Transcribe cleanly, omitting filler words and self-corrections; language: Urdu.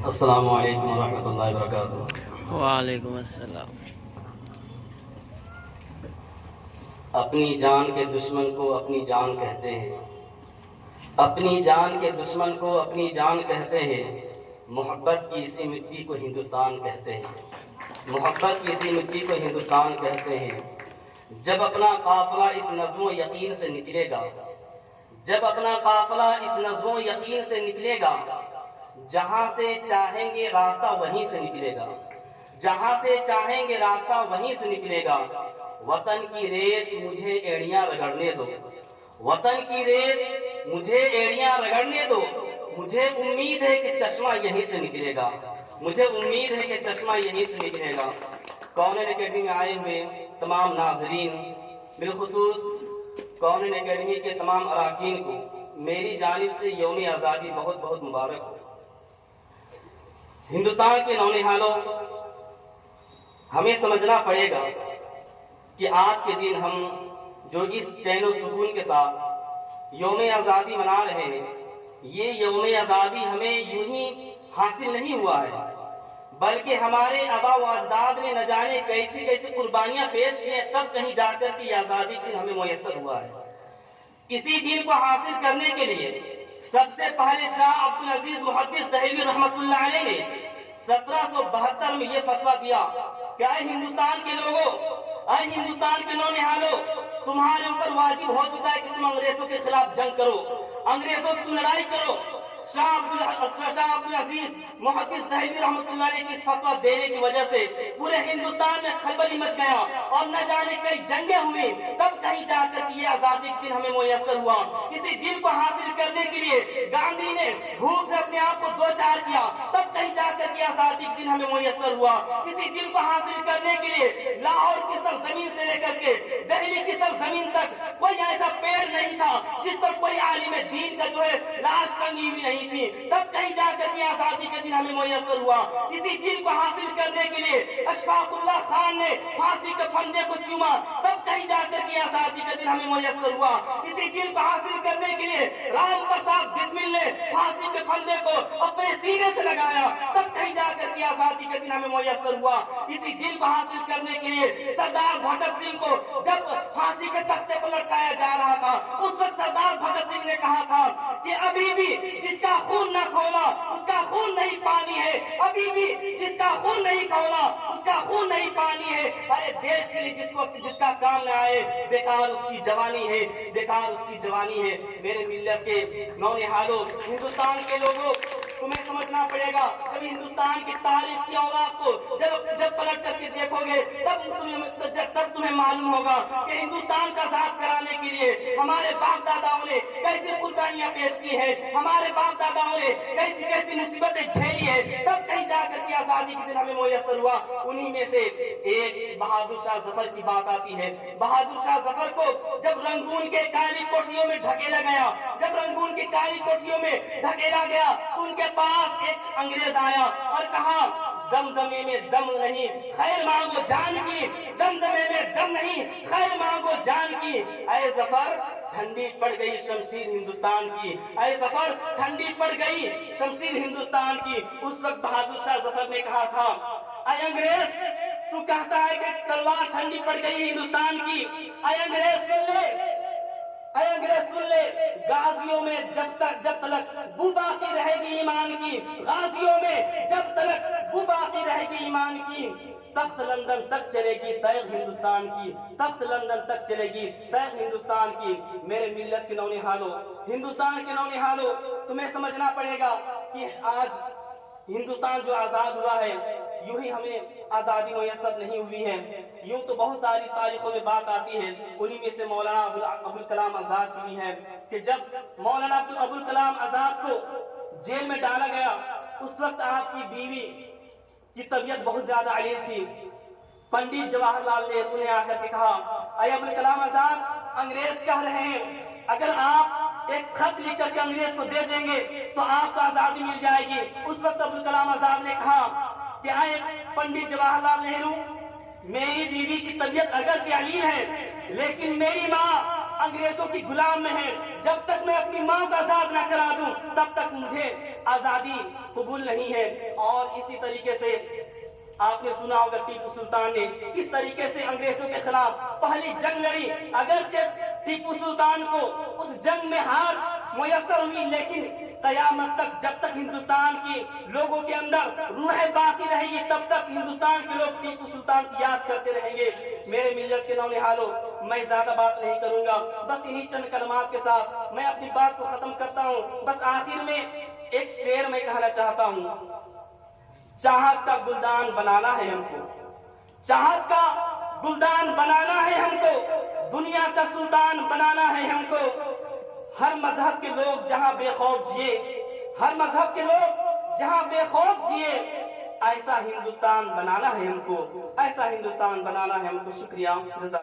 السلام علیکم ورحمۃ اللہ وبرکاتہ۔ وعلیکم السلام۔ اپنی جان کے دشمن کو اپنی جان کہتے ہیں، اپنی جان کے دشمن کو اپنی جان کہتے ہیں، محبت کی اسی مٹی کو ہندوستان کہتے ہیں، محبت کی اسی مٹی کو ہندوستان کہتے ہیں۔ جب اپنا قافلہ اس نظم و یقین سے نکلے گا، جب اپنا قافلہ اس نظم و یقین سے نکلے گا، جہاں سے چاہیں گے راستہ وہیں سے نکلے گا، جہاں سے چاہیں گے راستہ وہیں سے نکلے گا۔ وطن کی ریت مجھے ایڑیاں رگڑنے دو، وطن کی ریت مجھے ایڑیاں رگڑنے دو، مجھے امید ہے کہ چشمہ یہیں سے نکلے گا، مجھے امید ہے کہ چشمہ یہیں سے نکلے گا۔ کونین اکیڈمی میں آئے ہوئے تمام ناظرین، بالخصوص کونین اکیڈمی کے تمام اراکین کو میری جانب سے یوم آزادی بہت بہت مبارک ہو۔ ہندوستان کے نونہالوں، ہمیں سمجھنا پڑے گا کہ آج کے دن ہم جو اس چین و سکون کے ساتھ یوم آزادی منا رہے ہیں، یہ یوم آزادی ہمیں یوں ہی حاصل نہیں ہوا ہے، بلکہ ہمارے آبا و اجداد نے نہ جانے کیسی کیسی قربانیاں پیش کی ہیں، تب کہیں جا کر کے یہ آزادی دن ہمیں میسر ہوا ہے۔ اسی دن کو حاصل کرنے کے لیے سب سے پہلے شاہ عبدالعزیز محدث دہلوی رحمۃ اللہ علیہ نے 1772 میں یہ فتویٰ دیا کہ اے ہندوستان کے لوگوں، اے ہندوستان کے نونہالوں، تمہارے اوپر واجب ہو چکا ہے کہ تم انگریزوں کے خلاف جنگ کرو، انگریزوں سے تم لڑائی کرو۔ شاہ عبدالعزیز محدث دہلوی رحمۃ اللہ علیہ کی اس فتویٰ دینے کی وجہ سے پورے ہندوستان میں کھلبلی مچ گیا اور نہ جانے کئی جنگیں ہوئی، تب کہیں جا کر یہ آزادی کے دن ہمیں میسر ہوا۔ اسی دن کو حاصل کرنے کے لیے گاندھی نے بھوک سے اپنے آپ کو دو چار کیا، تب کہیں جا کر یہ آزادی کے دن ہمیں میسر ہوا۔ اسی دن کو حاصل کرنے کے لیے لاہور کی سرزمین سے لے کر کے دہلی کی سرزمین تک کوئی ایسا پیڑ نہیں تھا جس پر کوئی عالم دین کا جو ہے لاش ٹنگی ہوئی نہیں تھی، تب کہیں جا کر یہ آزادی کے دن ہمیں میسر ہوا۔ اسی دن کو حاصل کرنے کے لیے اشفاق اللہ خان نے پھانسی کے پھندے کو چوما، تب کہیں جا کر یہ آزادی کے دن ہمیں میسر ہوا۔ اسی دن کو حاصل کرنے کے لیے رام پرساد بسمل نے پھانسی کے پھندے کو اپنے سینے سے لگایا، تب کہیں جا کر یہ آزادی کے دن ہمیں میسر ہوا۔ اسی دن کو حاصل کرنے کے لیے سردار بھگت سنگھ کو جب پھانسی کے تختے پر لٹکایا جا رہا تھا، اس وقت سردار بھگت سنگھ نے کہا تھا کہ ابھی بھی جس کا خون نہ کھولا اس کا خون نہیں پانی ہے، ابھی بھی جس کا خون نہیں کھولا اس کا خون نہیں پانی ہے۔ ارے دیش کے لیے جس کا کام نہ آئے، بیکار اس کی جوانی ہے، بیکار اس کی جوانی ہے۔ میرے ملت کے نونہالوں، ہندوستان کے لوگوں، تمہیں سمجھنا پڑے گا، جب ہندوستان کی تاریخ کی اوراق کو جب پلٹ کر کے دیکھو گے تب تمہیں معلوم ہوگا کہ ہندوستان کا آزاد کرانے کے لیے ہمارے باپ داداؤں نے کیسی قربانیاں پیش کی ہیں، ہمارے باپ داداؤں نے کیسی کیسی مصیبتیں جھیلی ہیں، تب کہیں جا کر کے آزادی کے دن ہمیں میسر ہوا۔ انہی میں سے ایک بہادر شاہ ظفر کی بات آتی ہے۔ بہادر شاہ ظفر کو جب رنگون کے کالی کوٹھیوں میں ڈھکیلا گیا، جب رنگون کی کالی کوٹھیوں میں ڈھکیلا گیا تو ان کے پاس ایک انگریز آیا اور کہا دمدمے میں دم نہیں خیر مانگو جان کی، دمدمے میں دم نہیں خیر مانگو جان کی۔ اے ظفر ٹھنڈی پڑ گئی شمشیر ہندوستان کی، اے ظفر ٹھنڈی پڑ گئی شمشیر ہندوستان کی۔ اس وقت بہادر شاہ ظفر نے کہا تھا اے انگریز، تو کہتا ہے کہ تلوار ٹھنڈی پڑ گئی ہندوستان کی، اے انگریز سن لے، اے انگریز سن لے، غازیوں میں جب تلک بو باقی رہے گی ایمان کی، غازیوں میں جب تلک بو باقی رہے گی ایمان کی، تخت لندن تک چلے گی تیغ ہندوستان کی، تخت لندن تک چلے گی تیغ ہندوستان کی۔ میرے ملت کے نونہالوں، ہندوستان کے نونہالوں، تمہیں سمجھنا پڑے گا کہ آج ہندوستان جو آزاد ہوا ہے، یوں ہی ہمیں آزادی میسر نہیں ہوئی ہے۔ یوں تو بہت ساری تاریخوں میں بات آتی ہے، انہی میں سے مولانا ابوالکلام آزاد کی ہے کہ جب مولانا ابوالکلام آزاد کو جیل میں ڈالا گیا، اس وقت آپ کی بیوی کی طبیعت بہت زیادہ علیل تھی۔ پنڈت جواہر لال نہرو نے آ کر کے کہا اے ابوالکلام آزاد، انگریز کہہ رہے ہیں اگر آپ ایک خط لکھ کر کے انگریز کو دے دیں گے تو آپ کو آزادی مل جائے گی۔ اس وقت ابوالکلام آزاد نے کہا کہ اے پنڈت جواہر لال نہرو، میری بیوی کی طبیعت اگرچہ علیل ہے لیکن میری ماں انگریزوں کی غلام میں ہے، جب تک میں اپنی ماں کو آزاد نہ کرا دوں تب تک مجھے آزادی قبول نہیں ہے۔ اور اسی طریقے سے آپ نے سنا ہوگا ٹیپو سلطان نے کس طریقے سے انگریزوں کے خلاف پہلی جنگ لڑی۔ اگرچہ ٹیپو سلطان کو اس جنگ میں ہار میسر ہوئی، لیکن قیامت تک جب تک ہندوستان کی لوگوں کے اندر روح باقی رہے گی تب تک ہندوستان کے لوگ ٹیپو سلطان کی یاد کرتے رہیں گے۔ میرے ملت کے نونہالوں، میں زیادہ بات نہیں کروں گا، بس انہی چند کلمات کے ساتھ میں اپنی بات کو ختم کرتا ہوں۔ بس آخر میں ایک شعر میں کہنا چاہتا ہوں، چاہت کا گلدان بنانا ہے ہم کو، چاہت کا گلدان بنانا ہے ہم کو، دنیا کا سلطان بنانا ہے ہم کو۔ ہر مذہب کے لوگ جہاں بے خوف جیے، ہر مذہب کے لوگ جہاں بے خوف جیے، ایسا ہندوستان بنانا ہے ہم کو، ایسا ہندوستان بنانا ہے ہم کو۔ شکریہ، جزاک